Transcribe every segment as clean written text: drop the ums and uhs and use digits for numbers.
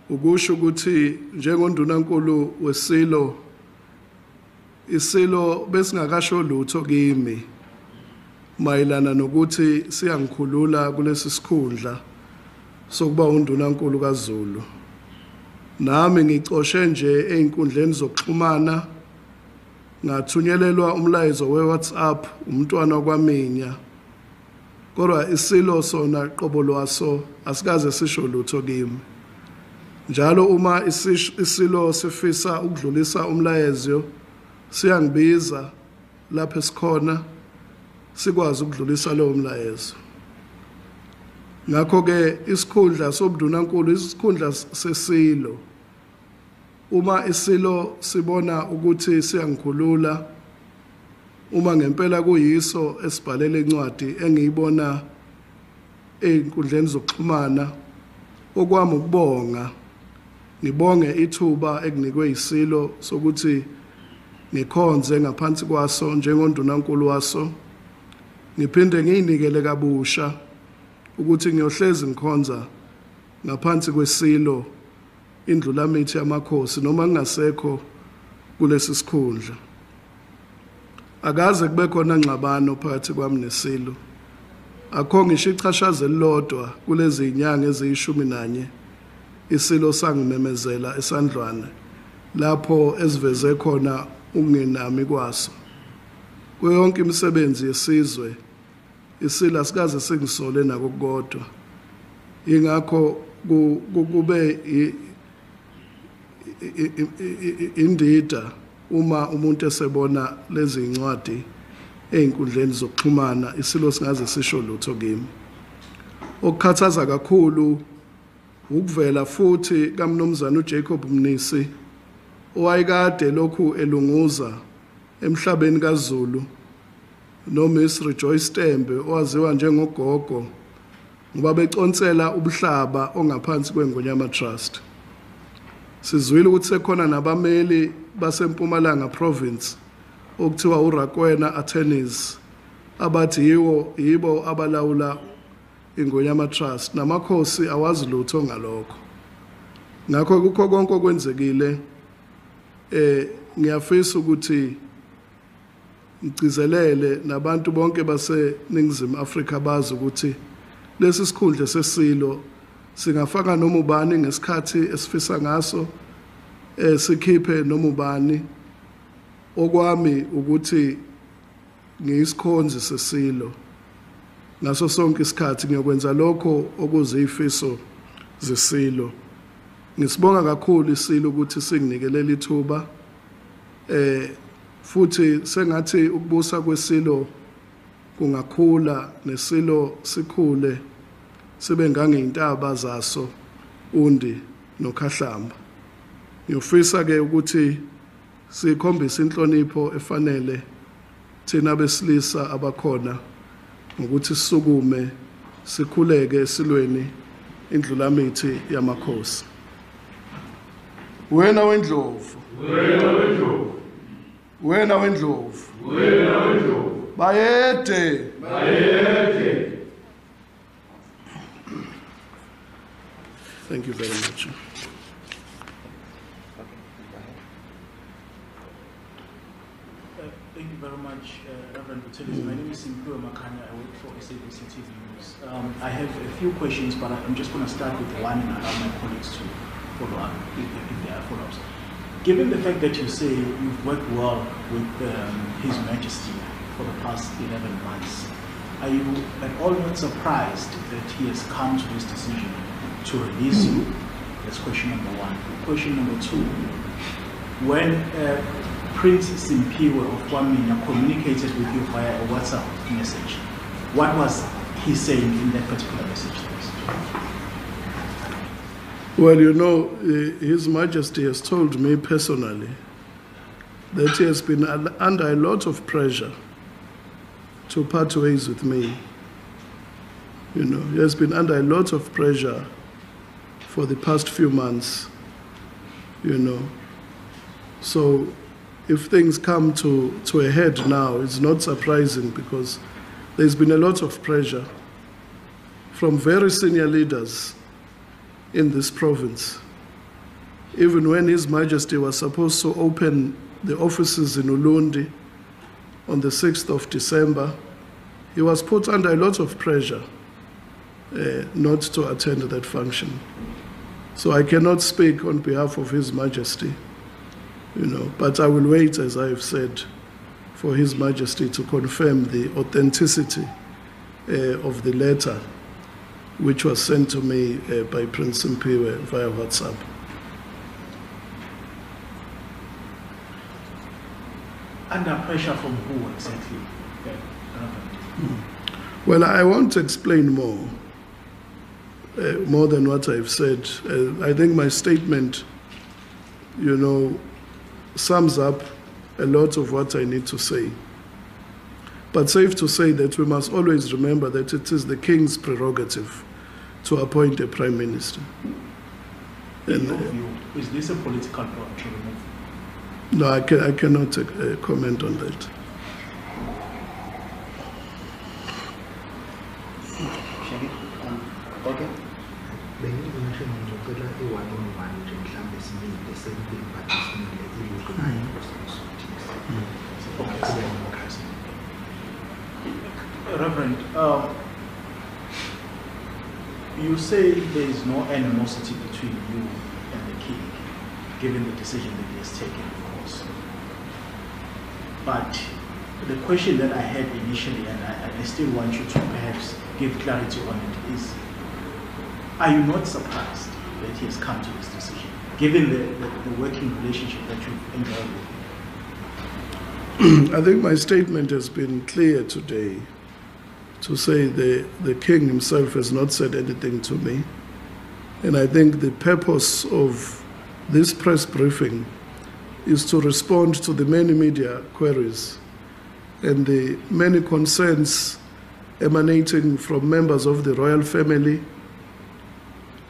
ukusho ukuthi njengo Ndunankulu wesilo isilo besingakasho lutho kimi mayelana nokuthi siyangikhulula kulesi sikhundla sokuba uNdunankulu kaZulu. Nami ngicoshe nje einkundleni zokuxhumana ngathunyelelwa umlayezo weWhatsApp umntwana kwaminya. Kodwa isilo sona qobo lwaso asikaze sisho lutho kimi. Njalo uma isilo sifisa ukudlulisa umlayezo siyangibiza lapho esikhona sikwazi ukudlulisa lowo mlayezo. Ngakho ke isikhundla sobundunankulu isikhundla sesilo. Uma isilo sibona ukuthi siyangikhulula, uma ngempela kuyiso esibhalela incwadi engiyibona einkundleni zokuxhumana, okwami ukubonga, ngibonge ithuba ekunikwe isilo sokuthi ngikhonze ngaphansi kwaso njengoNdunankulu waso. Ngiphinde ngiyinikele kabusha ukuthi ngiyohlezi ngikhonza ngaphansi kwesilo indlulamithi yamakhosi noma ngingasekho kulesi sikhundla. Akaze kube khona ngxabano phakathi kwami nesilo. Akho ngisho ichashaze elilodwa kulezi inyanga eziyishumi isilo sangimemezela esandlwane lapho esiveze khona ungenami kwaso. Kuyonke imisebenzi yesizwe isilo asikaze singisole nako kodwa. Ingakho kube indida uma umuntu esebona lezi incwadi einkundleni zokuxhumana isilo singaze sisho lutho kimi. Okukhathaza kakhulu ukuvela futhi kaMnumzana uJacob Mnisi owayekade lokhu elunguza emhlabeni kaZulu noMiss Rejoice Tembe owaziwa njengogogo ngoba beconsela ubuhlaba ongaphansi kweNgonyama Trust. Sizwile ukuthi sekhona nabameli baseMpumalanga Province okuthiwa uRakwena Attorneys abathi yibo abalawula iNgonyama Trust namakhosi awazi lutho ngalokho. Ngakho kukho konke okwenzekile ngiyafisa ukuthi ngicizelele nabantu bonke baseNingizimu Afrika bazi ukuthi lesi sikhundla sesilo singafaka noma ubani ngesikhathi esifisa ngaso, sikhiphe noma ubani. Okwami ukuthi ngiyisikhonzi sesilo ngaso sonke isikhathi ngiyokwenza lokho okuzifiso zesilo. Ngisibonga kakhulu isilo ukuthi singinikelela ithuba futhi sengathi ukubusa kwesilo kungakhula nesilo sikhule sibe ngangeyintaba zaso undi nokhahlamba. Ngiyofisa ke ukuthi sikhombise inhlonipho efanele thina besilisa abakhona ngokuthi sisukume sikhuleke esilweni indlulamithi yamakhosi. Wena wendlovu, wena wendlovu, wena wendlovu, wena wendlovu, bayede, bayede. Thank you very much. Thank you very much, Reverend Buthelezi. My name is Ndunankulu. I work for SABC TV News. I have a few questions, but I'm just going to start with one and allow my colleagues to follow up if there are follow-ups. Given the fact that you say you've worked well with His Majesty for the past 11 months, are you at all not surprised that he has come to this decision to release you? That's question number one. Question number two, when Prince Simpiwe of Kwaminya communicated with you via a WhatsApp message, what was he saying in that particular message? Well, you know, His Majesty has told me personally that he has been under a lot of pressure to part ways with me. You know, he has been under a lot of pressure for the past few months, you know. So if things come to a head now, it's not surprising because there's been a lot of pressure from very senior leaders in this province even when His Majesty was supposed to open the offices in Ulundi on the 6th of December, he was put under a lot of pressure not to attend that function. So I cannot speak on behalf of His Majesty, but I will wait, as I have said, for His Majesty to confirm the authenticity of the letter which was sent to me by Prince Mpiwe via WhatsApp. Under pressure from who exactly? Well, I won't explain more than what I've said. I think my statement, sums up a lot of what I need to say. But safe to say that we must always remember that it is the King's prerogative to appoint a Prime Minister. In your view, is this a political plot to remove? No, I cannot comment on that. Okay. Bengi-mention ngizocela i-1-on-1 nje mhlambe simile the same thing but simile Reverend, you say there is no animosity between you and the King, given the decision that he has taken, of course. But the question that I had initially, and I still want you to perhaps give clarity on it, is, are you not surprised that he has come to this decision, given the working relationship that you've enjoyed with him? I think my statement has been clear today to say the King himself has not said anything to me. And I think the purpose of this press briefing is to respond to the many media queries and the many concerns emanating from members of the royal family,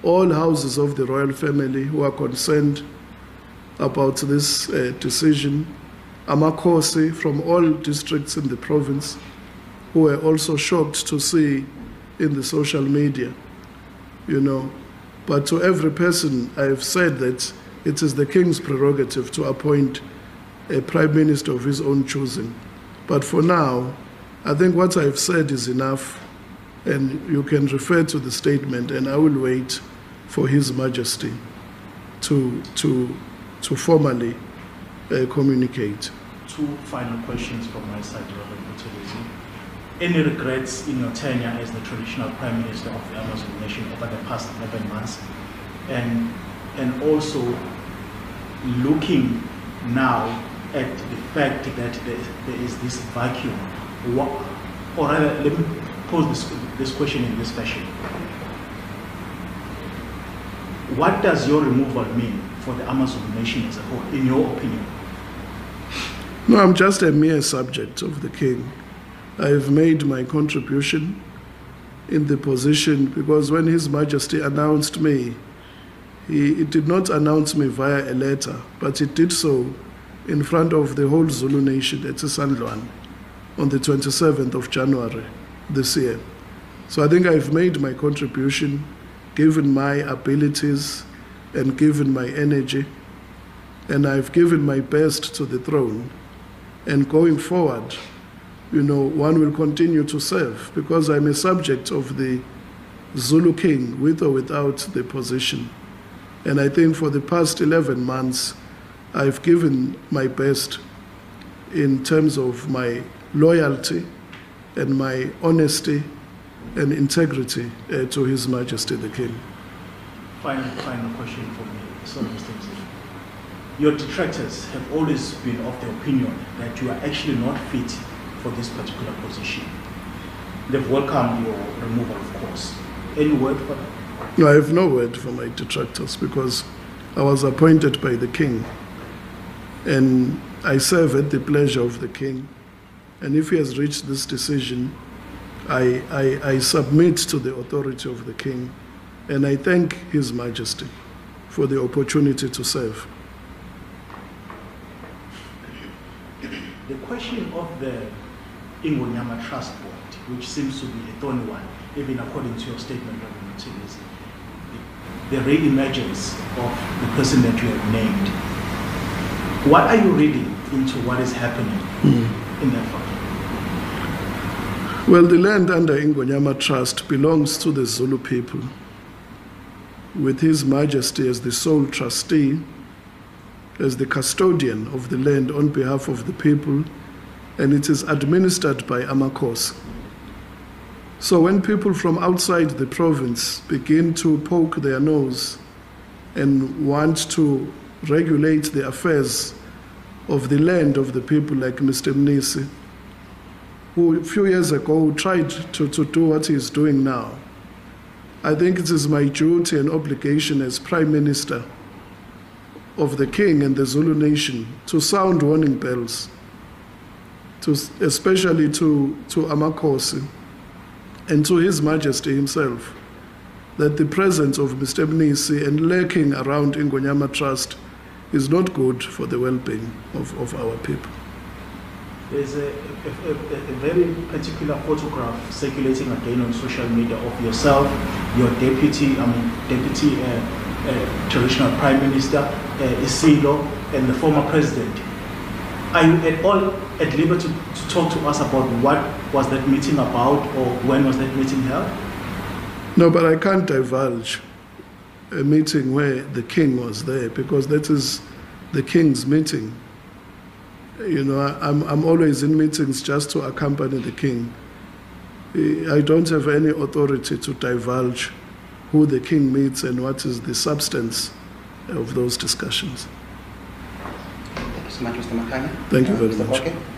all houses of the royal family who are concerned about this decision, Amakhosi from all districts in the province, who were also shocked to see in the social media, But to every person, I have said that it is the King's prerogative to appoint a Prime Minister of his own choosing. But for now, I think what I've said is enough, and you can refer to the statement, and I will wait for His Majesty to formally communicate. Two final questions from my side, Reverend Buthelezi. Any regrets in your tenure as the traditional Prime Minister of the Amazulu nation over the past 11 months? And also looking now at the fact that there is this vacuum, or rather, let me pose this question in this fashion. What does your removal mean for the Amazulu nation as a whole, in your opinion? No, I'm just a mere subject of the King. I have made my contribution in the position, because when His Majesty announced me, he did not announce me via a letter, but he did so in front of the whole Zulu nation at Isandlwane on the 27th of January this year. So I think I've made my contribution, given my abilities and given my energy, and I've given my best to the throne. And going forward, one will continue to serve, because I'm a subject of the Zulu King, with or without the position. And I think for the past 11 months, I've given my best in terms of my loyalty and my honesty and integrity to His Majesty the King. Final question for me. Sorry, Mr. Mzee. Your detractors have always been of the opinion that you are actually not fit for this particular position. They've welcomed your removal, of course. Any word for that? No, I have no word for my detractors, because I was appointed by the King, and I serve at the pleasure of the King. And if he has reached this decision, I submit to the authority of the King, and I thank His Majesty for the opportunity to serve. The question of the Ingonyama Trust Board, which seems to be a thorny one, even according to your statement, Reverend Buthelezi. the re-emergence of the person that you have named. What are you reading into what is happening in that photo? Well, the land under Ingonyama Trust belongs to the Zulu people, with His Majesty as the sole trustee, as the custodian of the land on behalf of the people, and it is administered by Amakhosi. So when people from outside the province begin to poke their nose and want to regulate the affairs of the land of the people, like Mr. Mnisi, who a few years ago tried to do what he is doing now, I think it is my duty and obligation as Prime Minister of the King and the Zulu nation to sound warning bells, especially to Amakhosi and to His Majesty himself, that the presence of Mr. Mnisi and lurking around Ingonyama Trust is not good for the well-being of our people. There's a very particular photograph circulating again on social media of yourself, your deputy traditional Prime Minister, Isilo, and the former president. Are you at all at liberty to talk to us about what was that meeting about, or when was that meeting held? No, but I can't divulge a meeting where the king was there, because that is the king's meeting. You know, I'm always in meetings just to accompany the king. I don't have any authority to divulge who the king meets and what is the substance of those discussions. Thank you so much, Mr. Makhanya. Thank you very Mr. much. Koke.